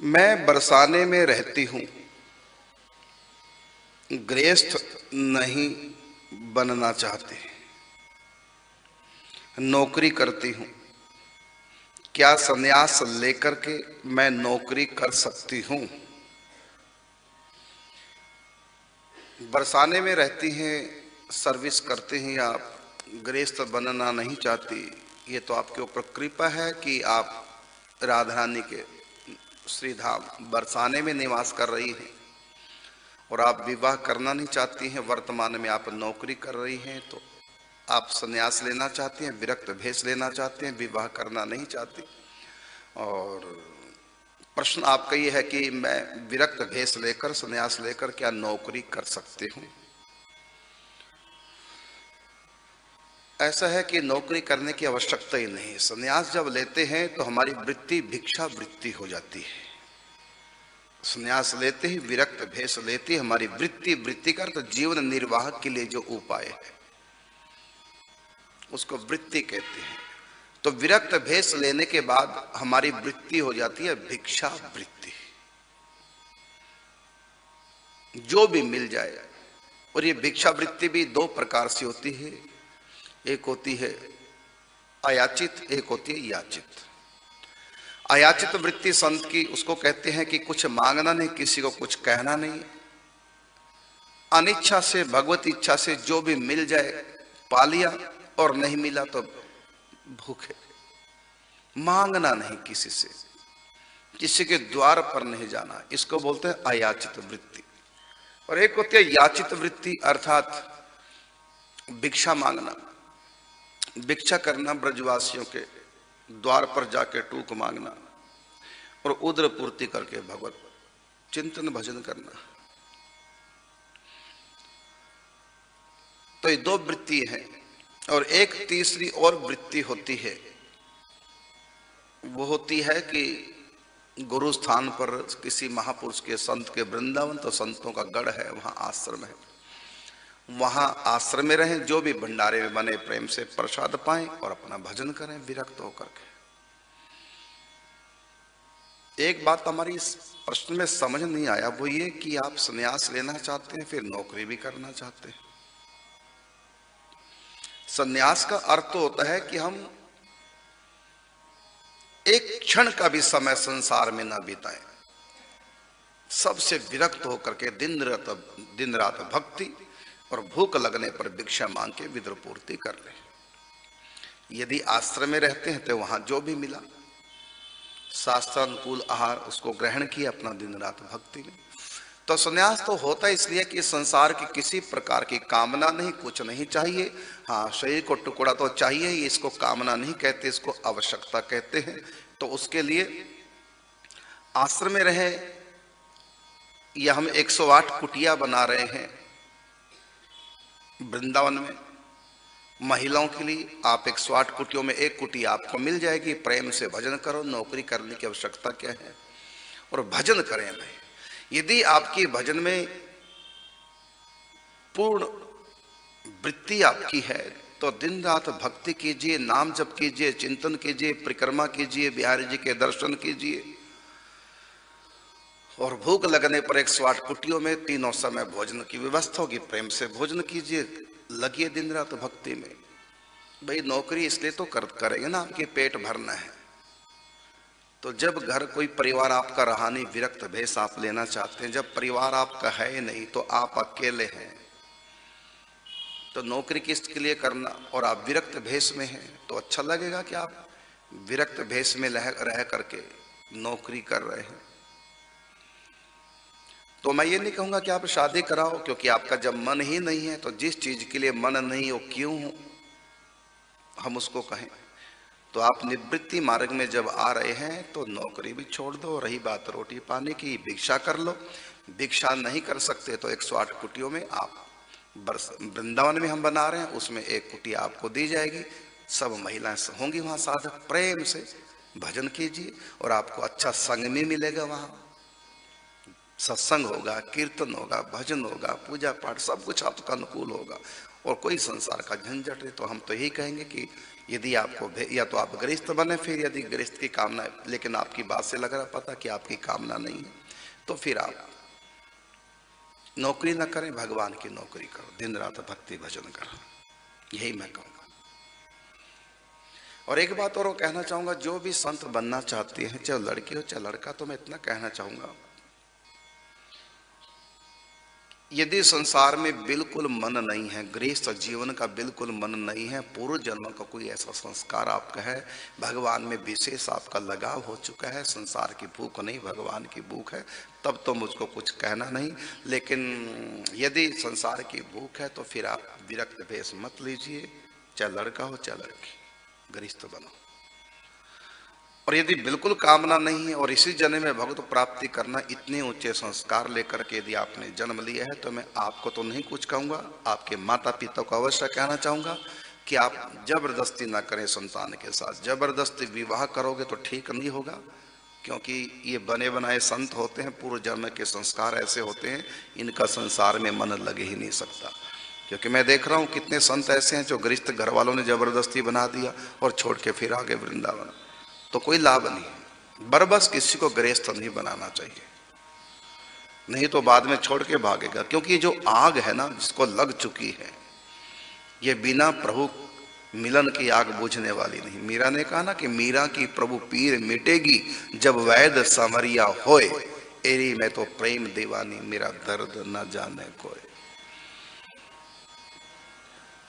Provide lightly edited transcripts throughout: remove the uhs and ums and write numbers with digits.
मैं बरसाने में रहती हूँ, गृहस्थ नहीं बनना चाहती, नौकरी करती हूँ। क्या संन्यास लेकर के मैं नौकरी कर सकती हूँ? बरसाने में रहती हैं, सर्विस करते हैं, आप गृहस्थ बनना नहीं चाहती। ये तो आपके ऊपर कृपा है कि आप राधा रानी के श्रीधाम बरसाने में निवास कर रही हैं और आप विवाह करना नहीं चाहती हैं। वर्तमान में आप नौकरी कर रही हैं, तो आप संन्यास लेना चाहती हैं, विरक्त भेष लेना चाहते हैं, विवाह करना नहीं चाहती। और प्रश्न आपका ये है कि मैं विरक्त भेष लेकर, संन्यास लेकर क्या नौकरी कर सकती हूँ? ऐसा है कि नौकरी करने की आवश्यकता ही नहीं। संन्यास जब लेते हैं तो हमारी वृत्ति भिक्षा वृत्ति हो जाती है। संन्यास लेते ही, विरक्त भेष लेते ही हमारी वृत्ति का अर्थ जीवन निर्वाह के लिए जो उपाय है उसको वृत्ति कहते हैं। तो विरक्त भेष लेने के बाद हमारी वृत्ति हो जाती है भिक्षा वृत्ति, जो भी मिल जाए। और ये भिक्षा वृत्ति भी दो प्रकार से होती है, एक होती है अयाचित, एक होती है याचित। अयाचित वृत्ति संत की उसको कहते हैं कि कुछ मांगना नहीं, किसी को कुछ कहना नहीं, अनिच्छा से, भगवत इच्छा से जो भी मिल जाए पा लिया, और नहीं मिला तो भूखे। मांगना नहीं किसी से, किसी के द्वार पर नहीं जाना, इसको बोलते हैं अयाचित वृत्ति। और एक होती है याचित वृत्ति, अर्थात भिक्षा मांगना, भिक्षा करना, ब्रजवासियों के द्वार पर जाके टूक मांगना और उदर पूर्ति करके भगवत चिंतन भजन करना। तो ये दो वृत्ति है। और एक तीसरी और वृत्ति होती है, वो होती है कि गुरु स्थान पर किसी महापुरुष के, संत के, वृंदावन तो संतों का गढ़ है, वहां आश्रम है, वहां आश्रम में रहें, जो भी भंडारे में बने प्रेम से प्रसाद पाएं और अपना भजन करें विरक्त होकर के। एक बात हमारी इस प्रश्न में समझ नहीं आया, वो ये कि आप संन्यास लेना चाहते हैं, फिर नौकरी भी करना चाहते हैं। संन्यास का अर्थ तो होता है कि हम एक क्षण का भी समय संसार में ना बिताएं, सबसे विरक्त होकर के दिन रात भक्ति और भूख लगने पर भिक्षा मांग के विद्र पूर्ति कर ले। यदि आश्रम में रहते हैं तो वहां जो भी मिला शास्त्रानुकूल आहार उसको ग्रहण किया, अपना दिन रात भक्ति में। तो संन्यास तो होता है इसलिए कि संसार की किसी प्रकार की कामना नहीं, कुछ नहीं चाहिए। हाँ, शरीर को टुकड़ा तो चाहिए, इसको कामना नहीं कहते, इसको आवश्यकता कहते हैं। तो उसके लिए आश्रम में रहे, या हम 108 कुटिया बना रहे हैं वृंदावन में महिलाओं के लिए, आप 108 कुटियों में एक कुटी आपको मिल जाएगी। प्रेम से भजन करो, नौकरी करने की आवश्यकता क्या है, और भजन करें भाई। यदि आपकी भजन में पूर्ण वृत्ति आपकी है तो दिन रात भक्ति कीजिए, नाम जप कीजिए, चिंतन कीजिए, परिक्रमा कीजिए, बिहारी जी के दर्शन कीजिए, और भूख लगने पर 108 कुटियों में तीनों समय भोजन की व्यवस्था होगी, प्रेम से भोजन कीजिए, लगिए दिन रात भक्ति में। भाई नौकरी इसलिए तो करेंगे ना, आपके पेट भरना है। तो जब घर कोई परिवार आपका रहा नहीं, विरक्त भेष आप लेना चाहते हैं, जब परिवार आपका है नहीं तो आप अकेले हैं, तो नौकरी किसके लिए करना, और आप विरक्त भेष में हैं, तो अच्छा लगेगा कि आप विरक्त भेष में रह करके नौकरी कर रहे हैं। तो मैं ये नहीं कहूंगा कि आप शादी कराओ, क्योंकि आपका जब मन ही नहीं है तो जिस चीज के लिए मन नहीं हो क्यों हम उसको कहें। तो आप निवृत्ति मार्ग में जब आ रहे हैं तो नौकरी भी छोड़ दो। रही बात रोटी पानी की, भिक्षा कर लो। भिक्षा नहीं कर सकते तो 108 कुटियों में आप, वृंदावन में हम बना रहे हैं उसमें एक कुटी आपको दी जाएगी, सब महिलाएं होंगी वहां साधक। प्रेम से भजन कीजिए और आपको अच्छा संग में मिलेगा, वहां सत्संग होगा, कीर्तन होगा, भजन होगा, पूजा पाठ, सब कुछ आपका अनुकूल होगा। और कोई संसार का झंझट है, तो हम तो यही कहेंगे कि यदि आपको या तो आप गृहस्थ बने, फिर यदि गृहस्थ की कामना, लेकिन आपकी बात से लग रहा पता कि आपकी कामना नहीं है, तो फिर आप नौकरी ना करें, भगवान की नौकरी करो, दिन रात भक्ति भजन करो, यही मैं कहूँगा। और एक बात और कहना चाहूँगा, जो भी संत बनना चाहते हैं, चाहे लड़की हो चाहे लड़का, तो मैं इतना कहना चाहूँगा, यदि संसार में बिल्कुल मन नहीं है, गृहस्थ जीवन का बिल्कुल मन नहीं है, पूर्व जन्म का कोई ऐसा संस्कार आपका है, भगवान में विशेष आपका लगाव हो चुका है, संसार की भूख नहीं भगवान की भूख है, तब तो मुझको कुछ कहना नहीं। लेकिन यदि संसार की भूख है तो फिर आप विरक्त भेष मत लीजिए, चाहे लड़का हो चाहे लड़की, गृहस्थ बनो। और यदि बिल्कुल कामना नहीं है और इसी जन्म में भगवत प्राप्ति करना, इतने ऊंचे संस्कार लेकर के यदि आपने जन्म लिया है, तो मैं आपको तो नहीं कुछ कहूँगा, आपके माता पिता को अवश्य कहना चाहूँगा कि आप जबरदस्ती ना करें संतान के साथ। जबरदस्ती विवाह करोगे तो ठीक नहीं होगा, क्योंकि ये बने बनाए संत होते हैं, पूर्व जन्म के संस्कार ऐसे होते हैं, इनका संसार में मन लगे ही नहीं सकता। क्योंकि मैं देख रहा हूँ कितने संत ऐसे हैं जो गृहस्थ घर वालों ने जबरदस्ती बना दिया और छोड़ के फिर आगे वृंदावन, तो कोई लाभ नहीं। बरबस किसी को गृहस्थ नहीं बनाना चाहिए, नहीं तो बाद में छोड़ के भागेगा। क्योंकि जो आग है ना, जिसको लग चुकी है, ये बिना प्रभु मिलन की आग बुझने वाली नहीं। मीरा ने कहा ना कि मीरा की प्रभु पीर मिटेगी जब वैद समरिया होए, एरी मैं तो प्रेम दीवानी मेरा दर्द न जाने कोई।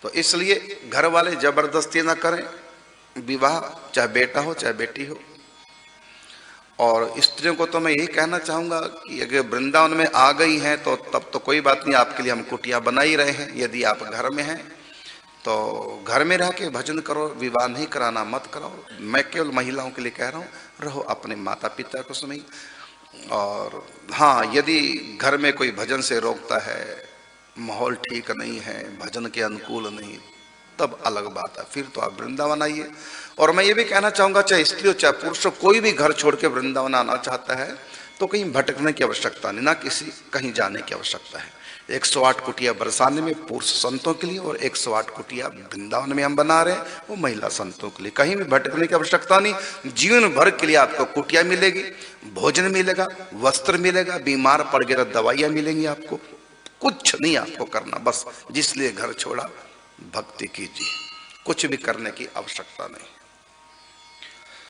तो इसलिए घर वाले जबरदस्ती ना करें विवाह, चाहे बेटा हो चाहे बेटी हो। और स्त्रियों को तो मैं यही कहना चाहूंगा कि अगर वृंदावन में आ गई हैं तो तब तो कोई बात नहीं, आपके लिए हम कुटिया बना ही रहे हैं। यदि आप घर में हैं तो घर में रह के भजन करो, विवाह नहीं कराना मत कराओ। मैं केवल महिलाओं के लिए कह रहा हूँ, रहो अपने माता पिता को समय। और हाँ, यदि घर में कोई भजन से रोकता है, माहौल ठीक नहीं है, भजन के अनुकूल नहीं, तब अलग बात है, फिर तो आप वृंदावन आइए। और मैं ये भी कहना चाहूंगा, चाहे स्त्री हो चाहे पुरुष हो, कोई भी घर छोड़ के वृंदावन आना चाहता है तो कहीं भटकने की आवश्यकता नहीं, ना किसी कहीं जाने की आवश्यकता है। 108 कुटिया बरसाने में पुरुष संतों के लिए और 108 कुटिया वृंदावन में हम बना रहे हैं, वो महिला संतों के लिए। कहीं भी भटकने की आवश्यकता नहीं। जीवन भर के लिए आपको कुटिया मिलेगी, भोजन मिलेगा, वस्त्र मिलेगा, बीमार पड़ गए तो दवाइयाँ मिलेंगी आपको। कुछ नहीं आपको करना, बस जिसलिए घर छोड़ा भक्ति कीजिए, कुछ भी करने की आवश्यकता नहीं।